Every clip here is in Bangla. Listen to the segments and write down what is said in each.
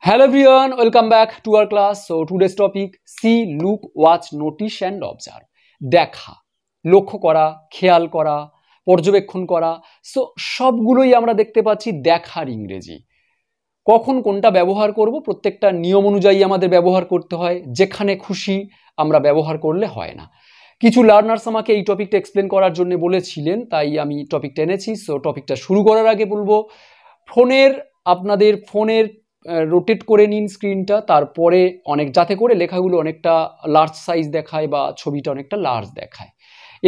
Hello everyone, welcome back to our class. So today's topic, see, look, watch, notice and observe. দেখা, লক্ষ্য করা, খেয়াল করা, পর্যবেক্ষণ করা। সো সবগুলোই আমরা দেখতে পাচ্ছি দেখার ইংরেজি। কখন কোনটা ব্যবহার করব প্রত্যেকটা নিয়ম অনুযায়ী আমাদের ব্যবহার করতে হয়, যেখানে খুশি আমরা ব্যবহার করলে হয় না। কিছু লার্নার্স আমাকে এই টপিকটা এক্সপ্লেন করার জন্য বলেছিলেন, তাই আমি টপিকটা এনেছি। সো টপিকটা শুরু করার আগে বলবো, আপনাদের ফোনের রোটেট করে নিন স্ক্রিনটা, তারপরে যাতে করে লেখাগুলো অনেকটা লার্জ সাইজ দেখায় বা ছবিটা অনেকটা লার্জ দেখায়।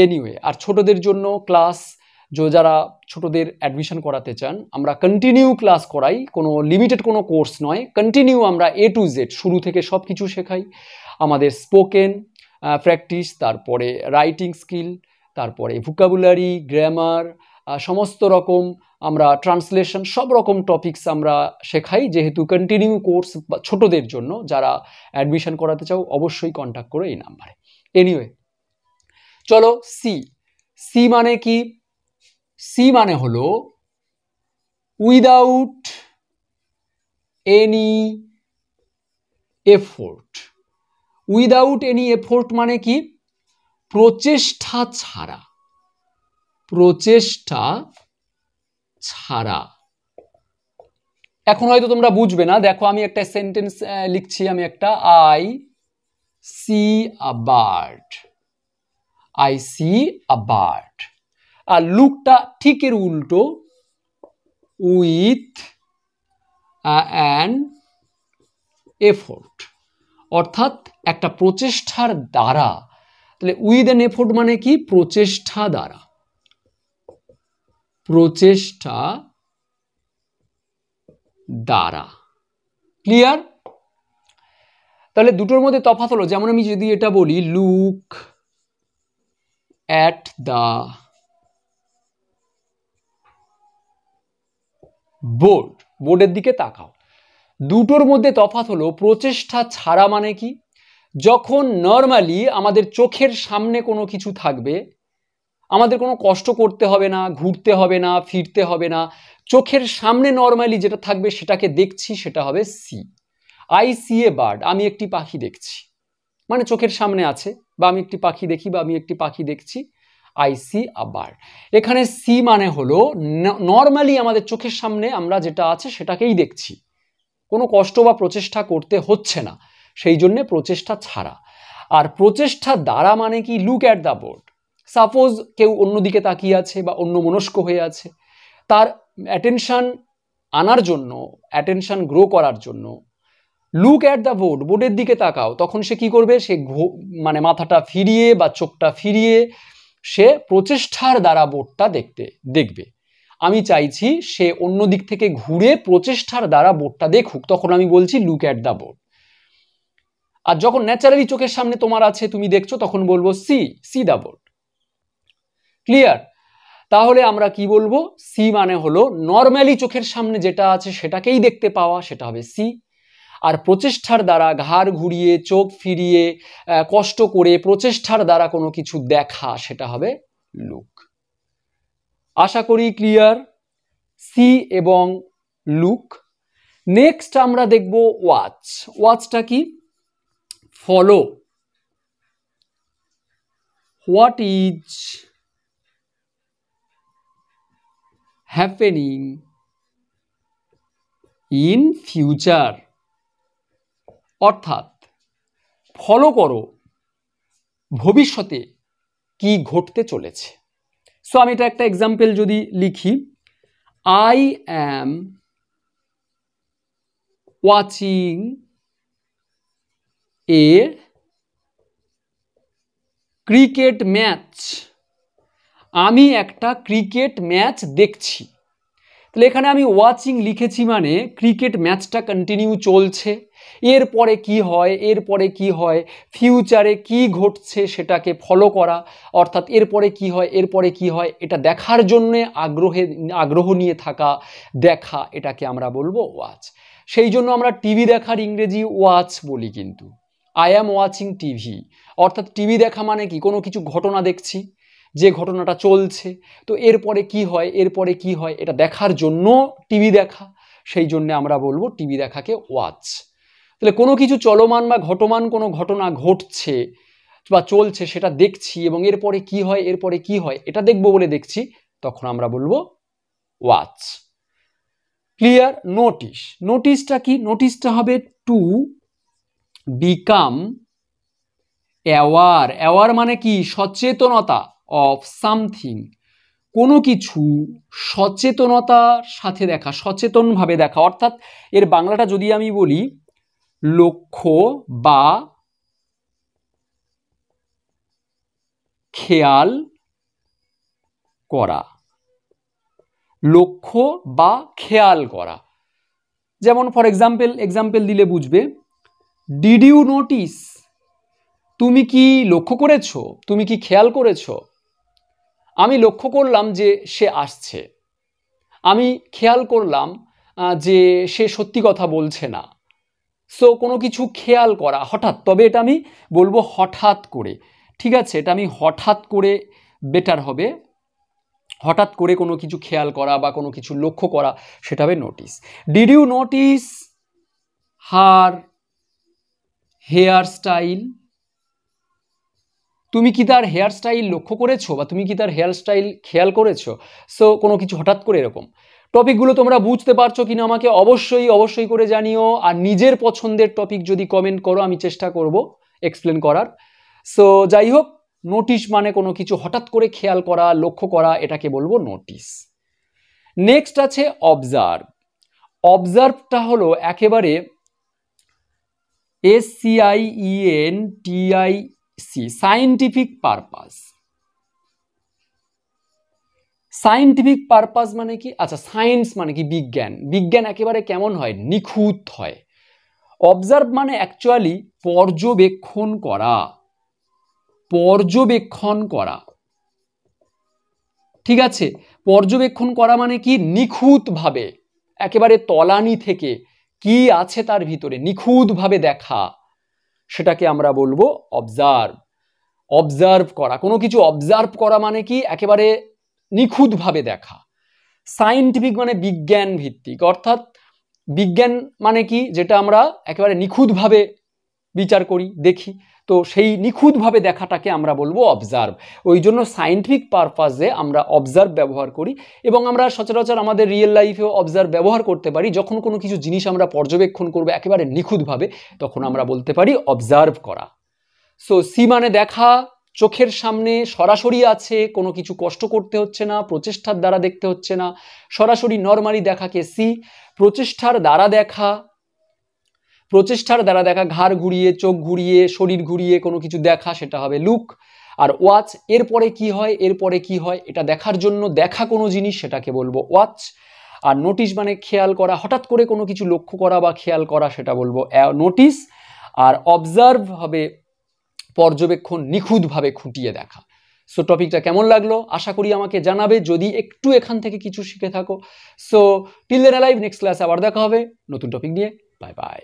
এনিওয়ে, আর ছোটদের জন্য ক্লাস, যারা ছোটদের অ্যাডমিশন করাতে চান, আমরা কন্টিনিউ ক্লাস করাই, কোনো লিমিটেড কোনো কোর্স নয়, কন্টিনিউ আমরা A to Z শুরু থেকে সব কিছু শেখাই। আমাদের স্পোকেন প্র্যাকটিস, তারপরে রাইটিং স্কিল, তারপরে ভোকাবুলারি, গ্রামার, সমস্ত রকম আমরা ট্রান্সলেশন, সব রকম টপিকস আমরা শেখাই। যেহেতু কন্টিনিউ কোর্স ছোটদের জন্য, যারা অ্যাডমিশন করাতে চাও অবশ্যই কন্ট্যাক্ট করো এই নাম্বারে। এনিওয়ে, চলো সি মানে কি? সি মানে হলো without any effort. Without any effort মানে কি? প্রচেষ্টা ছাড়া। প্রচেষ্টা ছাড়া। এখন হয়তো তোমরা বুঝবে না, দেখো আমি একটা সেন্টেন্স লিখছি, আমি একটা I see a bird. I see a bird. আর লুকটা ঠিক এর উল্টো, উইথ অ্যান এফোর্ট, অর্থাৎ একটা প্রচেষ্টার দ্বারা। তাহলে উইথ অ্যান এফোর্ট মানে কি? প্রচেষ্টা দ্বারা। প্রচেষ্টা দ্বারা। ক্লিয়ার? তাহলে দুটোর মধ্যে তফাৎ হলো, যেমন আমি যদি এটা বলি, লুক অ্যাট দ্য বোর্ড, বোর্ডের দিকে তাকাও। দুটোর মধ্যে তফাৎ হলো, প্রচেষ্টা ছাড়া মানে কি? যখন নর্মালি আমাদের চোখের সামনে কোনো কিছু থাকবে, আমাদের কোনো কষ্ট করতে হবে না, ঘুরতে হবে না, ফিরতে হবে না, চোখের সামনে নর্মালি যেটা থাকবে সেটাকে দেখছি, সেটা হবে see. I see a bird, আমি একটি পাখি দেখছি, মানে চোখের সামনে আছে, বা আমি একটি পাখি দেখি, বা আমি একটি পাখি দেখছি, আই সি আ বার্ড। এখানে সি মানে হলো নর্মালি আমাদের চোখের সামনে আমরা যেটা আছে সেটাকেই দেখছি, কোনো কষ্ট বা প্রচেষ্টা করতে হচ্ছে না, সেই জন্যে প্রচেষ্টা ছাড়া। আর প্রচেষ্টা দ্বারা মানে কি? Look at the board. Suppose কেউ অন্যদিকে তাকিয়ে আছে বা অন্য মনস্ক হয়ে আছে, তার অ্যাটেনশন আনার জন্য, অ্যাটেনশন গ্রো করার জন্য লুক অ্যাট দ্য বোর্ড, বোর্ডের দিকে তাকাও, তখন সে কি করবে? সে মানে মাথাটা ফিরিয়ে বা চোখটা ফিরিয়ে সে প্রচেষ্টার দ্বারা বোর্ডটা দেখবে। আমি চাইছি সে অন্য দিক থেকে ঘুরে প্রচেষ্টার দ্বারা বোর্ডটা দেখুক, তখন আমি বলছি লুক অ্যাট দ্য বোর্ড। আর যখন ন্যাচারালি চোখের সামনে তোমার আছে, তুমি দেখছো, তখন বলবো সি দ্য বোর্ড। ক্লিয়ার? তাহলে আমরা কি বলবো? সি মানে হলো নর্মালি চোখের সামনে যেটা আছে সেটাকেই দেখতে পাওয়া, সেটা হবে সি। আর প্রচেষ্টার দ্বারা, ঘাড় ঘুরিয়ে, চোখ ফিরিয়ে, কষ্ট করে প্রচেষ্টার দ্বারা কোনো কিছু দেখা, সেটা হবে লুক। আশা করি ক্লিয়ার সি এবং লুক। নেক্সট আমরা দেখব ওয়াচ। ওয়াচটা কি? Follow. What is happening in future, অর্থাৎ ফলো করো ভবিষ্যতে কি ঘটতে চলেছে। সো আমি এটা একটা এক্সাম্পল যদি লিখি, I am watching a cricket match. আমি একটা ক্রিকেট ম্যাচ দেখছি। তাহলে এখানে আমি ওয়াচিং লিখেছি, মানে ক্রিকেট ম্যাচটা কন্টিনিউ চলছে, এরপরে কি হয়, এরপরে কি হয়, ফিউচারে কি ঘটছে সেটাকে ফলো করা, অর্থাৎ এরপরে কি হয়, এরপরে কি হয়, এটা দেখার জন্য আগ্রহ নিয়ে থাকা, দেখা, এটাকে আমরা বলবো ওয়াচ। সেই জন্য আমরা টিভি দেখার ইংরেজি ওয়াচ বলি, কিন্তু আই অ্যাম ওয়াচিং টিভি, অর্থাৎ টিভি দেখা মানে কি? কোনো কিছু ঘটনা দেখছি, যে ঘটনাটা চলছে, তো এরপরে কি হয়, এরপরে কি হয়, এটা দেখার জন্য টিভি দেখা। সেই জন্য আমরা বলবো টিভি দেখাকে ওয়াচ। তাহলে কোনো কিছু চলমান বা ঘটমান কোনো ঘটনা ঘটছে বা চলছে, সেটা দেখছি এবং এরপরে কি হয় এরপরে কি হয় এটা দেখবো বলে দেখছি, তখন আমরা বলবো ওয়াচ। ক্লিয়ার? নোটিশ, নোটিশটা কি? নোটিশটা হবে টু বিকাম অ্যাওয়ার। অ্যাওয়ার মানে কি? সচেতনতা অফ সামথিং, কোনো কিছু সচেতনতার সাথে দেখা, সচেতনভাবে দেখা। অর্থাৎ এর বাংলাটা যদি আমি বলি, লক্ষ্য বা খেয়াল করা, লক্ষ্য বা খেয়াল করা। যেমন ফর এক্সাম্পল দিলে বুঝবে, ডিড ইউ নোটিস? তুমি কি লক্ষ্য করেছো? তুমি কি খেয়াল করেছো? আমি লক্ষ্য করলাম যে সে আসছে, আমি খেয়াল করলাম যে সে সত্যি কথা বলছে না। সো কোনো কিছু খেয়াল করা হঠাৎ, তবে এটা আমি বলবো হঠাৎ করে, ঠিক আছে? এটা আমি হঠাৎ করে বেটার হবে। হঠাৎ করে কোনো কিছু খেয়াল করা বা কোনো কিছু লক্ষ্য করা, সেটা হবে notice. Did you notice her hair style? তুমি কি তার হেয়ার স্টাইল লক্ষ্য করেছো বা তুমি কি তার হেয়ার স্টাইল খেয়াল করেছো? সো কোনো কিছু হঠাৎ করে এরকম। টপিকগুলো তোমরা বুঝতে পারছো কিনা আমাকে অবশ্যই করে জানিও। আর নিজের পছন্দের টপিক যদি কমেন্ট করো, আমি চেষ্টা করব এক্সপ্লেন করার। সো যাই হোক, নোটিশ মানে কোনো কিছু হঠাৎ করে খেয়াল করা, লক্ষ্য করা, এটাকে বলবো নোটিস। নেক্সট আছে অবজার্ভ। অবজার্ভটা হলো একেবারে SCIENTIC, scientific purpose. Scientific purpose মানে কি? আচ্ছা, সায়েন্স মানে কি? বিজ্ঞান। বিজ্ঞান একেবারে কেমন হয়? নিখুঁত হয়। অবজার্ভ মানে অ্যাকচুয়ালি পর্যবেক্ষণ করা, পর্যবেক্ষণ করা, ঠিক আছে? পর্যবেক্ষণ করা মানে কি? নিখুঁতভাবে, একেবারে তলানি থেকে কি আছে তার ভিতরে নিখুঁতভাবে দেখা, সেটাকে আমরা বলবো অবজার্ভ। অবজার্ভ করা, কোনো কিছু অবজার্ভ করা মানে কি? একেবারে নিখুঁতভাবে দেখা। সায়েন্টিফিক মানে বিজ্ঞান ভিত্তিক, অর্থাৎ বিজ্ঞান মানে কি? যেটা আমরা একেবারে নিখুঁতভাবে বিচার করি, দেখি, তো সেই নিখুঁতভাবে দেখাটাকে আমরা বলবো অবজার্ভ। ওই জন্য সায়েন্টিফিক পারপাসে আমরা অবজার্ভ ব্যবহার করি, এবং আমরা সচরাচর আমাদের রিয়েল লাইফেও অবজার্ভ ব্যবহার করতে পারি। যখন কোনো কিছু জিনিস আমরা পর্যবেক্ষণ করবো একেবারে নিখুঁতভাবে, তখন আমরা বলতে পারি অবজার্ভ করা। সো সি মানে দেখা, চোখের সামনে সরাসরি আছে, কোনো কিছু কষ্ট করতে হচ্ছে না, প্রচেষ্টার দ্বারা দেখতে হচ্ছে না, সরাসরি নর্মালি দেখাকে সি। প্রচেষ্টার দ্বারা দেখা, প্রচেষ্টার দ্বারা দেখা, ঘাড় ঘুরিয়ে, চোখ ঘুরিয়ে, শরীর ঘুরিয়ে কোনো কিছু দেখা, সেটা হবে লুক। আর ওয়াচ, এরপরে কি হয় এরপরে কি হয় এটা দেখার জন্য দেখা কোনো জিনিস, সেটাকে বলবো ওয়াচ। আর নোটিশ মানে খেয়াল করা, হঠাৎ করে কোনো কিছু লক্ষ্য করা বা খেয়াল করা, সেটা বলবো নোটিস। আর অবজার্ভ হবে পর্যবেক্ষণ, নিখুঁতভাবে খুঁটিয়ে দেখা। সো টপিকটা কেমন লাগলো আশা করি আমাকে জানাবে, যদি একটু এখান থেকে কিছু শিখে থাকো। So till then alive, next ক্লাসে আবার দেখা হবে নতুন টপিক নিয়ে। Bye by.